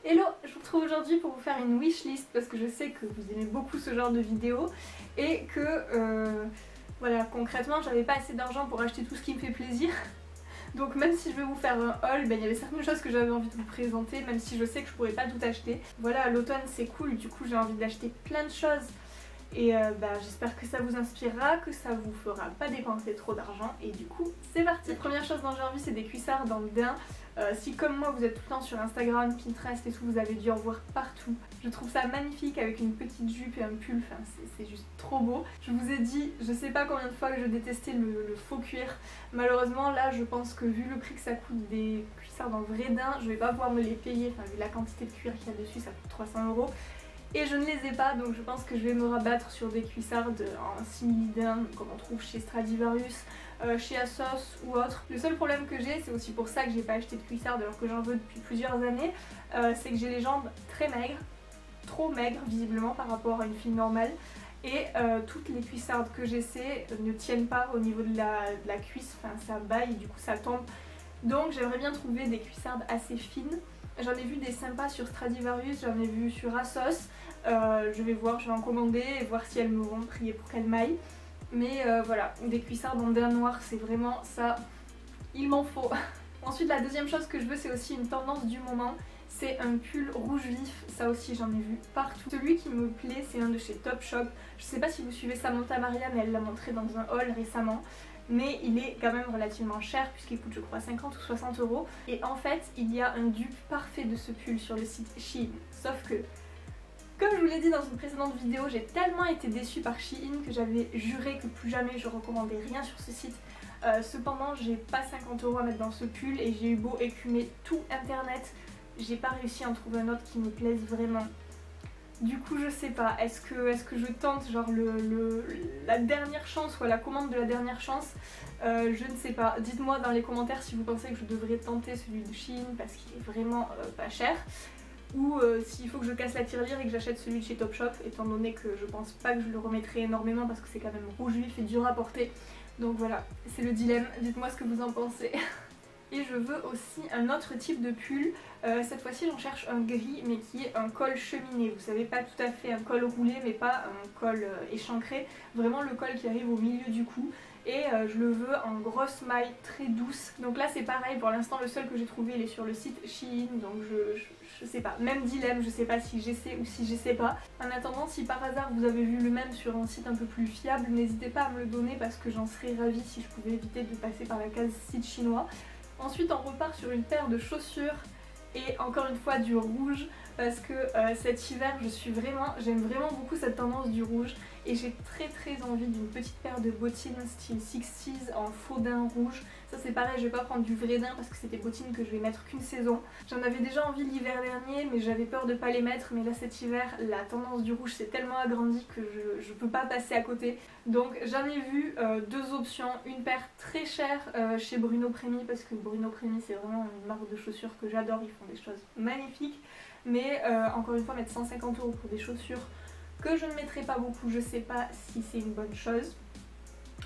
Hello, je vous retrouve aujourd'hui pour vous faire une wishlist parce que je sais que vous aimez beaucoup ce genre de vidéos et que voilà, concrètement j'avais pas assez d'argent pour acheter tout ce qui me fait plaisir. Donc même si je vais vous faire un haul, il y avait certaines choses que j'avais envie de vous présenter, même si je sais que je pourrais pas tout acheter. Voilà, l'automne c'est cool, du coup j'ai envie d'acheter plein de choses. Et j'espère que ça vous inspirera, que ça vous fera pas dépenser trop d'argent. Et du coup, c'est parti. La première chose dont j'ai envie, c'est des cuissards dans le daim. Si comme moi vous êtes tout le temps sur Instagram, Pinterest et tout, vous avez dû en voir partout. Je trouve ça magnifique avec une petite jupe et un pull, enfin c'est juste trop beau. Je vous ai dit, je sais pas combien de fois que je détestais le faux cuir. Malheureusement là je pense que vu le prix que ça coûte des cuissards dans le vrai daim, je vais pas pouvoir me les payer. Enfin vu la quantité de cuir qu'il y a dessus, ça coûte 300 €. Et je ne les ai pas, donc je pense que je vais me rabattre sur des cuissards en simili-daim comme on trouve chez Stradivarius, chez Asos ou autre. Le seul problème que j'ai, c'est aussi pour ça que j'ai pas acheté de cuissards alors que j'en veux depuis plusieurs années, c'est que j'ai les jambes très maigres, trop maigres visiblement par rapport à une fille normale. Et toutes les cuissardes que j'essaie ne tiennent pas au niveau de la cuisse, enfin ça baille et du coup ça tombe. Donc j'aimerais bien trouver des cuissardes assez fines. J'en ai vu des sympas sur Stradivarius, j'en ai vu sur Asos. Je vais voir, je vais en commander et voir si elles me vont, prier pour qu'elles m'aillent. Mais voilà, des cuissards en daim noir, c'est vraiment ça, il m'en faut. Ensuite la deuxième chose que je veux, c'est aussi une tendance du moment. C'est un pull rouge vif, ça aussi j'en ai vu partout. Celui qui me plaît, c'est un de chez Topshop. Je sais pas si vous suivez Samantha Maria, mais elle l'a montré dans un haul récemment. Mais il est quand même relativement cher puisqu'il coûte je crois 50 ou 60 €. Et en fait il y a un dupe parfait de ce pull sur le site Shein. Sauf que, comme je vous l'ai dit dans une précédente vidéo, j'ai tellement été déçue par Shein que j'avais juré que plus jamais je recommandais rien sur ce site. Cependant j'ai pas 50 € à mettre dans ce pull et j'ai eu beau écumer tout internet, j'ai pas réussi à en trouver un autre qui me plaise vraiment. Du coup je sais pas, est-ce que je tente genre la dernière chance ou la commande de la dernière chance, je ne sais pas. Dites-moi dans les commentaires si vous pensez que je devrais tenter celui de Shein parce qu'il est vraiment pas cher, ou s'il faut que je casse la tirelire et que j'achète celui de chez Topshop, étant donné que je pense pas que je le remettrai énormément parce que c'est quand même rouge vif et dur à porter. Donc voilà, c'est le dilemme, dites-moi ce que vous en pensez. Et je veux aussi un autre type de pull, cette fois-ci j'en cherche un gris mais qui est un col cheminé, vous savez, pas tout à fait un col roulé mais pas un col échancré, vraiment le col qui arrive au milieu du cou. Et je le veux en grosse maille très douce. Donc là c'est pareil, pour l'instant le seul que j'ai trouvé il est sur le site Shein, donc je sais pas, même dilemme, je sais pas si j'essaie ou si j'essaie pas. En attendant, si par hasard vous avez vu le même sur un site un peu plus fiable, n'hésitez pas à me le donner parce que j'en serais ravie si je pouvais éviter de passer par la case site chinois. Ensuite on repart sur une paire de chaussures et encore une fois du rouge parce que cet hiver j'aime vraiment beaucoup cette tendance du rouge et j'ai très envie d'une petite paire de bottines style 60s en faux daim rouge. Ça c'est pareil, je vais pas prendre du vrai daim parce que c'est des bottines que je vais mettre qu'une saison. J'en avais déjà envie l'hiver dernier mais j'avais peur de pas les mettre, mais là cet hiver la tendance du rouge s'est tellement agrandie que je peux pas passer à côté. Donc j'en ai vu deux options, une paire très chère chez Bruno Premi parce que Bruno Premi c'est vraiment une marque de chaussures que j'adore, ils font des choses magnifiques. Mais encore une fois mettre 150 € pour des chaussures que je ne mettrai pas beaucoup, je sais pas si c'est une bonne chose.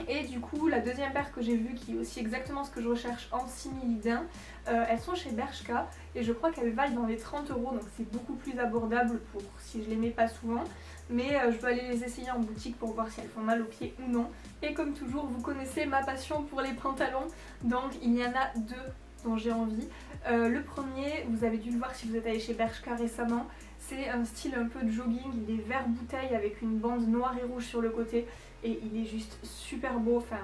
Et du coup la deuxième paire que j'ai vue qui est aussi exactement ce que je recherche en simili-daim, elles sont chez Bershka et je crois qu'elles valent dans les 30 €, donc c'est beaucoup plus abordable pour si je les mets pas souvent. Mais je veux aller les essayer en boutique pour voir si elles font mal aux pieds ou non. Et comme toujours vous connaissez ma passion pour les pantalons, donc il y en a deux dont j'ai envie. Le premier, vous avez dû le voir si vous êtes allé chez Bershka récemment, c'est un style un peu de jogging, il est vert bouteille avec une bande noire et rouge sur le côté et il est juste super beau, enfin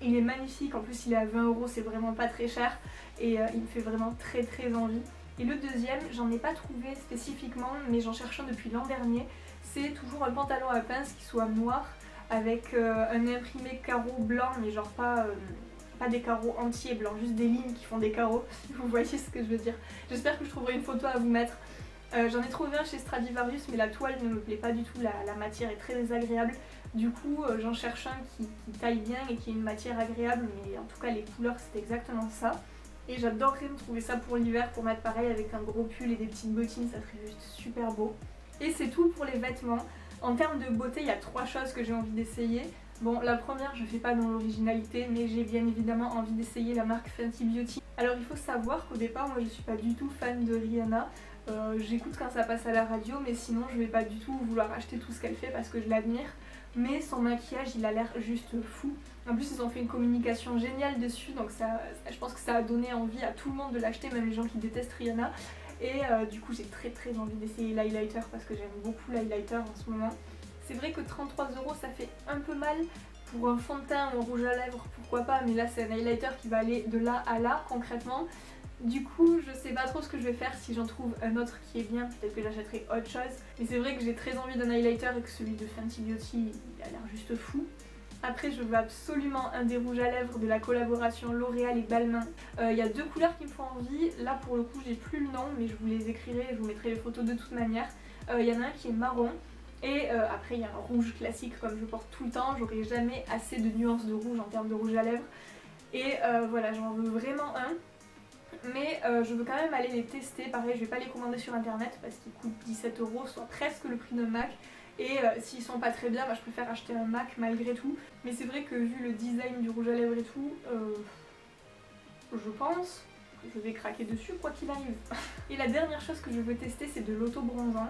il est magnifique, en plus il est à 20 €, c'est vraiment pas très cher et il me fait vraiment très envie. Et le deuxième, j'en ai pas trouvé spécifiquement mais j'en cherche un depuis l'an dernier, c'est toujours un pantalon à pince qui soit noir avec un imprimé carreau blanc mais genre pas des carreaux entiers blancs, juste des lignes qui font des carreaux, vous voyez ce que je veux dire. J'espère que je trouverai une photo à vous mettre. J'en ai trouvé un chez Stradivarius mais la toile ne me plaît pas du tout, la matière est très désagréable. Du coup j'en cherche un qui taille bien et qui a une matière agréable, mais en tout cas les couleurs c'est exactement ça. Et j'adorerais me trouver ça pour l'hiver pour mettre pareil avec un gros pull et des petites bottines, ça serait juste super beau. Et c'est tout pour les vêtements. En termes de beauté, il y a trois choses que j'ai envie d'essayer. Bon, la première, je fais pas dans l'originalité, mais j'ai bien évidemment envie d'essayer la marque Fenty Beauty. Alors il faut savoir qu'au départ, moi je suis pas du tout fan de Rihanna. J'écoute quand ça passe à la radio, mais sinon je vais pas du tout vouloir acheter tout ce qu'elle fait parce que je l'admire. Mais son maquillage il a l'air juste fou. En plus ils ont fait une communication géniale dessus, donc je pense que ça a donné envie à tout le monde de l'acheter, même les gens qui détestent Rihanna. Et du coup j'ai très envie d'essayer l'highlighter parce que j'aime beaucoup l'highlighter en ce moment. C'est vrai que 33 € ça fait un peu mal. Pour un fond de teint ou un rouge à lèvres pourquoi pas, mais là c'est un highlighter qui va aller de là à là concrètement. Du coup je sais pas trop ce que je vais faire. Si j'en trouve un autre qui est bien, peut-être que j'achèterai autre chose. Mais c'est vrai que j'ai très envie d'un highlighter et que celui de Fenty Beauty il a l'air juste fou. Après je veux absolument un des rouges à lèvres de la collaboration L'Oréal et Balmain. Il y a 2 couleurs qui me font envie. Là pour le coup j'ai plus le nom, mais je vous les écrirai et je vous mettrai les photos de toute manière. Il y en a un qui est marron. Et après il y a un rouge classique comme je porte tout le temps, j'aurai jamais assez de nuances de rouge en termes de rouge à lèvres. Et voilà, j'en veux vraiment un. Mais je veux quand même aller les tester, pareil je vais pas les commander sur internet parce qu'ils coûtent 17 €, soit presque le prix d'un MAC. Et s'ils sont pas très bien, je préfère acheter un MAC malgré tout. Mais c'est vrai que vu le design du rouge à lèvres et tout, je pense que je vais craquer dessus quoi qu'il arrive. Et la dernière chose que je veux tester c'est de l'auto-bronzant.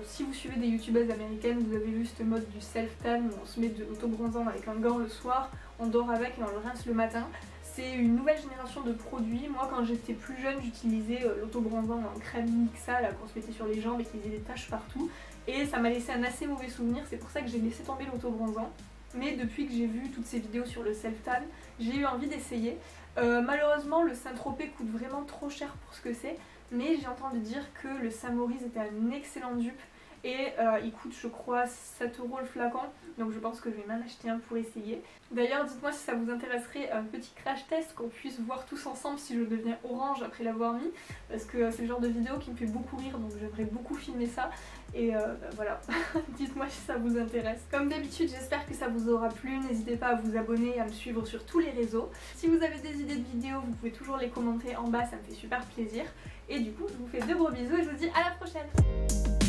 Si vous suivez des youtubeuses américaines, vous avez vu ce mode du self-tan où on se met de l'auto-bronzant avec un gant le soir, on dort avec et on le rince le matin. C'est une nouvelle génération de produits. Moi quand j'étais plus jeune j'utilisais l'auto-bronzant en crème Nixa qu'on se mettait sur les jambes et qui faisait des taches partout. Et ça m'a laissé un assez mauvais souvenir, c'est pour ça que j'ai laissé tomber l'auto-bronzant. Mais depuis que j'ai vu toutes ces vidéos sur le self-tan, j'ai eu envie d'essayer. Malheureusement le Saint-Tropez coûte vraiment trop cher pour ce que c'est. Mais j'ai entendu dire que le Saint-Maurice était un excellent dupe et il coûte je crois 7 € le flacon, donc je pense que je vais m'en acheter un pour essayer. D'ailleurs dites-moi si ça vous intéresserait un petit crash test, qu'on puisse voir tous ensemble si je deviens orange après l'avoir mis, parce que c'est le genre de vidéo qui me fait beaucoup rire, donc j'aimerais beaucoup filmer ça. Et voilà, dites-moi si ça vous intéresse. Comme d'habitude j'espère que ça vous aura plu, n'hésitez pas à vous abonner et à me suivre sur tous les réseaux. Si vous avez des idées de vidéos vous pouvez toujours les commenter en bas, ça me fait super plaisir. Et du coup je vous fais de gros bisous et je vous dis à la prochaine.